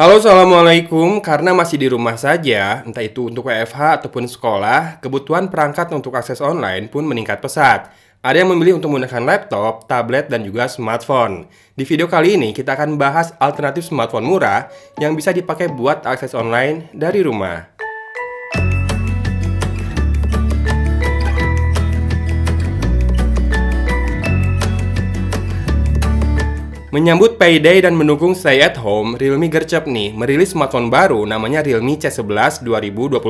Halo, assalamualaikum. Karena masih di rumah saja, entah itu untuk WFH ataupun sekolah, kebutuhan perangkat untuk akses online pun meningkat pesat. Ada yang memilih untuk menggunakan laptop, tablet, dan juga smartphone. Di video kali ini, kita akan bahas alternatif smartphone murah yang bisa dipakai buat akses online dari rumah. Menyambut payday dan mendukung stay at home, Realme gercep nih merilis smartphone baru namanya Realme C11 2021.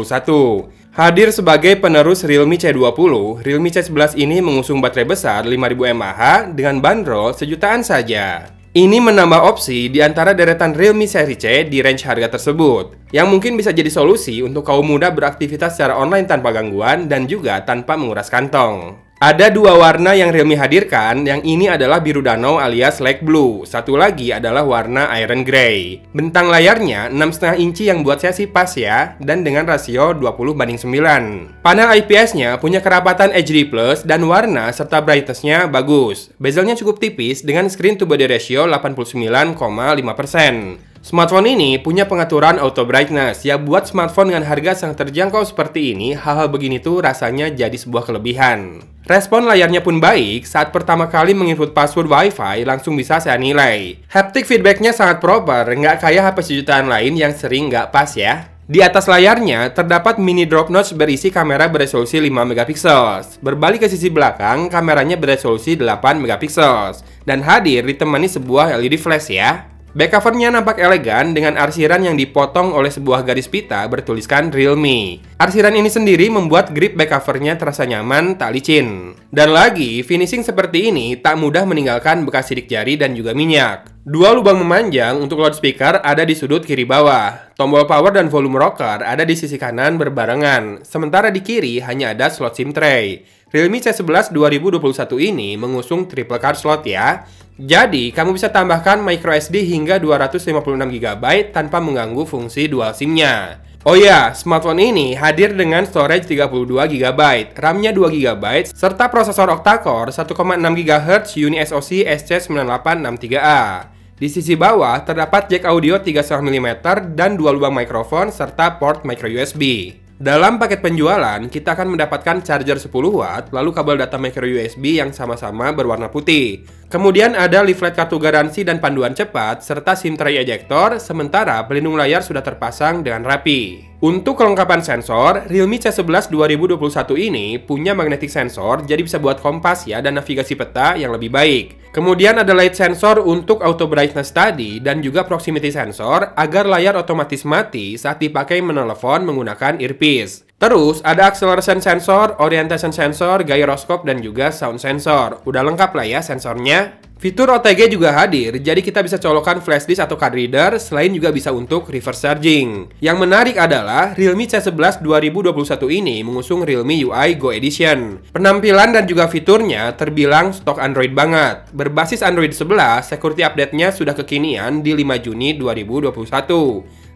Hadir sebagai penerus Realme C20, Realme C11 ini mengusung baterai besar 5000 mAh dengan bandrol sejutaan saja. Ini menambah opsi di antara deretan Realme seri C di range harga tersebut, yang mungkin bisa jadi solusi untuk kaum muda beraktivitas secara online tanpa gangguan dan juga tanpa menguras kantong. Ada dua warna yang Realme hadirkan, yang ini adalah biru danau alias light blue, satu lagi adalah warna iron grey. Bentang layarnya 6,5 inci yang buat saya sih pas ya, dan dengan rasio 20:9. Panel IPS-nya punya kerapatan HD+, dan warna serta brightness-nya bagus. Bezelnya cukup tipis dengan screen to body ratio 89,5%. Smartphone ini punya pengaturan auto brightness, ya buat smartphone dengan harga sangat terjangkau seperti ini, hal-hal begini tuh rasanya jadi sebuah kelebihan. Respon layarnya pun baik, saat pertama kali menginput password WiFi langsung bisa saya nilai. Haptic feedbacknya sangat proper, nggak kayak HP sejutaan lain yang sering nggak pas ya. Di atas layarnya terdapat mini drop notch berisi kamera beresolusi 5 megapiksel. Berbalik ke sisi belakang, kameranya beresolusi 8 megapiksel dan hadir ditemani sebuah LED flash ya. Back covernya nampak elegan dengan arsiran yang dipotong oleh sebuah garis pita bertuliskan Realme. Arsiran ini sendiri membuat grip back covernya terasa nyaman, tak licin. Dan lagi, finishing seperti ini tak mudah meninggalkan bekas sidik jari dan juga minyak. Dua lubang memanjang untuk loudspeaker ada di sudut kiri bawah. Tombol power dan volume rocker ada di sisi kanan berbarengan. Sementara di kiri hanya ada slot SIM tray. Realme C11 2021 ini mengusung triple card slot ya. Jadi, kamu bisa tambahkan microSD hingga 256GB tanpa mengganggu fungsi dual SIM-nya. Oh ya, smartphone ini hadir dengan storage 32GB, RAM-nya 2GB, serta prosesor octa-core 1,6 GHz UniSoC SC9863A. Di sisi bawah terdapat jack audio 3,5 mm dan dua lubang mikrofon serta port micro USB. Dalam paket penjualan, kita akan mendapatkan charger 10 watt, lalu kabel data micro USB yang sama-sama berwarna putih. Kemudian ada leaflet kartu garansi dan panduan cepat, serta SIM tray ejector, sementara pelindung layar sudah terpasang dengan rapi. Untuk kelengkapan sensor, Realme C11 2021 ini punya magnetic sensor, jadi bisa buat kompas ya dan navigasi peta yang lebih baik. Kemudian ada light sensor untuk auto brightness tadi, dan juga proximity sensor agar layar otomatis mati saat dipakai menelepon menggunakan earpiece. Terus ada acceleration sensor, orientation sensor, gyroscope, dan juga sound sensor. Udah lengkap lah ya sensornya. Fitur OTG juga hadir, jadi kita bisa colokan flash disk atau card reader, selain juga bisa untuk reverse charging. Yang menarik adalah Realme C11 2021 ini mengusung Realme UI Go Edition. Penampilan dan juga fiturnya terbilang stok Android banget. Berbasis Android 11, security update-nya sudah kekinian di 5 Juni 2021.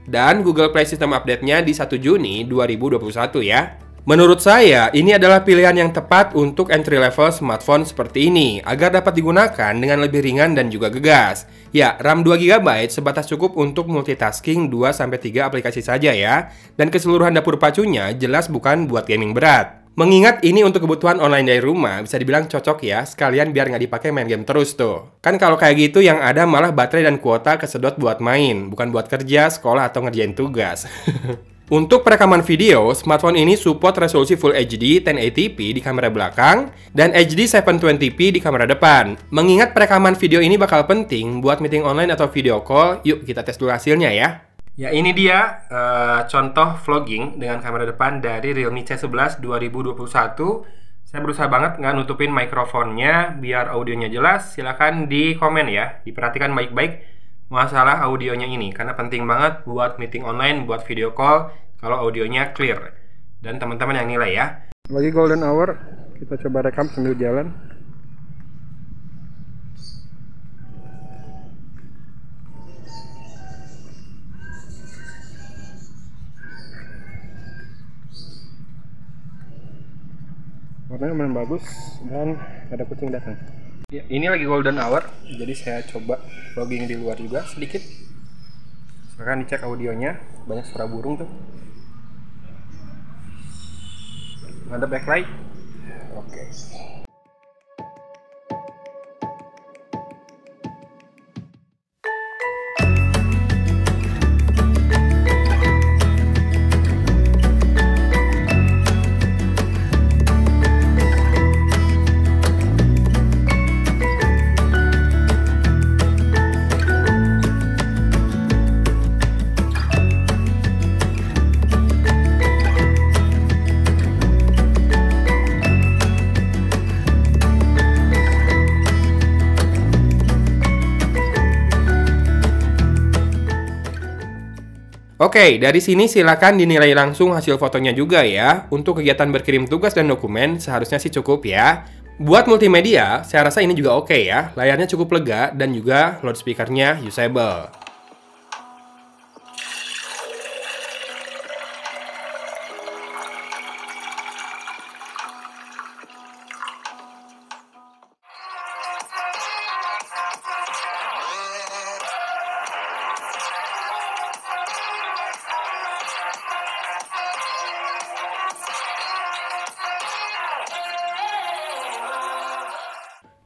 Dan Google Play System update-nya di 1 Juni 2021 ya. Menurut saya, ini adalah pilihan yang tepat untuk entry level smartphone seperti ini, agar dapat digunakan dengan lebih ringan dan juga gegas. Ya, RAM 2GB sebatas cukup untuk multitasking 2-3 aplikasi saja ya. Dan keseluruhan dapur pacunya jelas bukan buat gaming berat. Mengingat ini untuk kebutuhan online dari rumah, bisa dibilang cocok ya, sekalian biar nggak dipakai main game terus tuh. Kan kalau kayak gitu yang ada malah baterai dan kuota kesedot buat main, bukan buat kerja, sekolah, atau ngerjain tugas. Untuk perekaman video, smartphone ini support resolusi Full HD 1080p di kamera belakang dan HD 720p di kamera depan. Mengingat perekaman video ini bakal penting buat meeting online atau video call, yuk kita tes dulu hasilnya ya. Ya, ini dia contoh vlogging dengan kamera depan dari Realme C11 2021. Saya berusaha banget nggak nutupin mikrofonnya biar audionya jelas. Silahkan di komen ya, diperhatikan baik-baik masalah audionya ini, karena penting banget buat meeting online, buat video call kalau audionya clear. Dan teman-teman yang nilai ya. Lagi golden hour, kita coba rekam sambil jalan. Warnanya lumayan bagus dan ada kucing datang. Ya, ini lagi golden hour, jadi saya coba vlogging di luar juga sedikit. Sekarang dicek audionya, banyak suara burung tuh. Ada backlight. Oke. Oke, dari sini silakan dinilai langsung hasil fotonya juga ya. Untuk kegiatan berkirim tugas dan dokumen seharusnya sih cukup ya. Buat multimedia, saya rasa ini juga oke ya. Layarnya cukup lega dan juga loudspeakernya usable.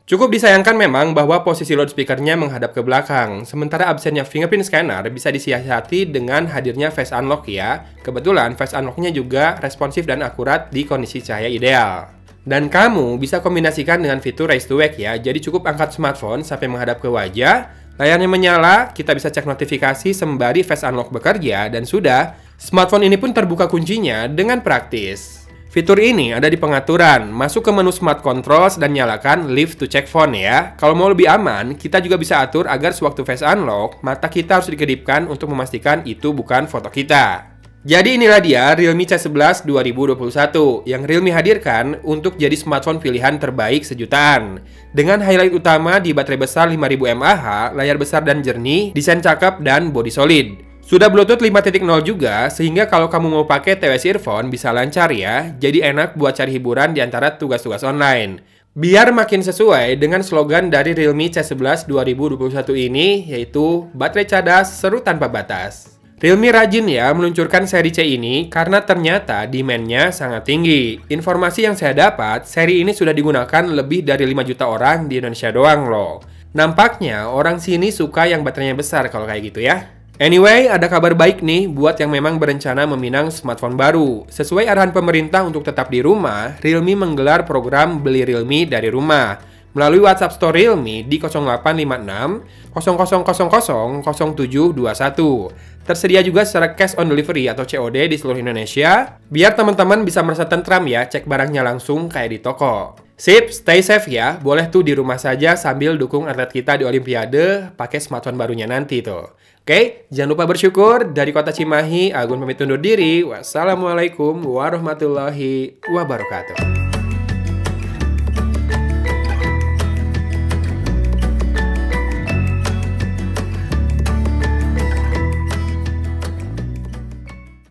Cukup disayangkan memang bahwa posisi loudspeakernya menghadap ke belakang, sementara absennya fingerprint scanner bisa disiasati dengan hadirnya face unlock ya. Kebetulan face unlocknya juga responsif dan akurat di kondisi cahaya ideal. Dan kamu bisa kombinasikan dengan fitur raise to wake ya, jadi cukup angkat smartphone sampai menghadap ke wajah, layarnya menyala, kita bisa cek notifikasi sembari face unlock bekerja, dan sudah, smartphone ini pun terbuka kuncinya dengan praktis. Fitur ini ada di pengaturan, masuk ke menu Smart Controls dan nyalakan Live to Check Phone ya. Kalau mau lebih aman, kita juga bisa atur agar sewaktu face unlock, mata kita harus dikedipkan untuk memastikan itu bukan foto kita. Jadi inilah dia Realme C11 2021 yang Realme hadirkan untuk jadi smartphone pilihan terbaik sejutaan. Dengan highlight utama di baterai besar 5000 mAh, layar besar dan jernih, desain cakep dan bodi solid. Sudah Bluetooth 5.0 juga, sehingga kalau kamu mau pakai TWS earphone bisa lancar ya. Jadi enak buat cari hiburan di antara tugas-tugas online. Biar makin sesuai dengan slogan dari Realme C11 2021 ini, yaitu baterai cadas, seru tanpa batas. Realme rajin ya meluncurkan seri C ini karena ternyata demand-nya sangat tinggi. Informasi yang saya dapat, seri ini sudah digunakan lebih dari 5 juta orang di Indonesia doang loh. Nampaknya orang sini suka yang baterainya besar kalau kayak gitu ya. Anyway, ada kabar baik nih buat yang memang berencana meminang smartphone baru. Sesuai arahan pemerintah untuk tetap di rumah, Realme menggelar program Beli Realme dari rumah melalui WhatsApp Store Realme di 0856 0000 0721. Tersedia juga secara cash on delivery atau COD di seluruh Indonesia, biar teman-teman bisa merasa tentram ya cek barangnya langsung kayak di toko. Sip, stay safe ya. Boleh tuh di rumah saja sambil dukung atlet kita di Olimpiade pakai smartphone barunya nanti tuh. Oke, jangan lupa bersyukur. Dari Kota Cimahi, Agun pamit undur diri. Wassalamualaikum warahmatullahi wabarakatuh.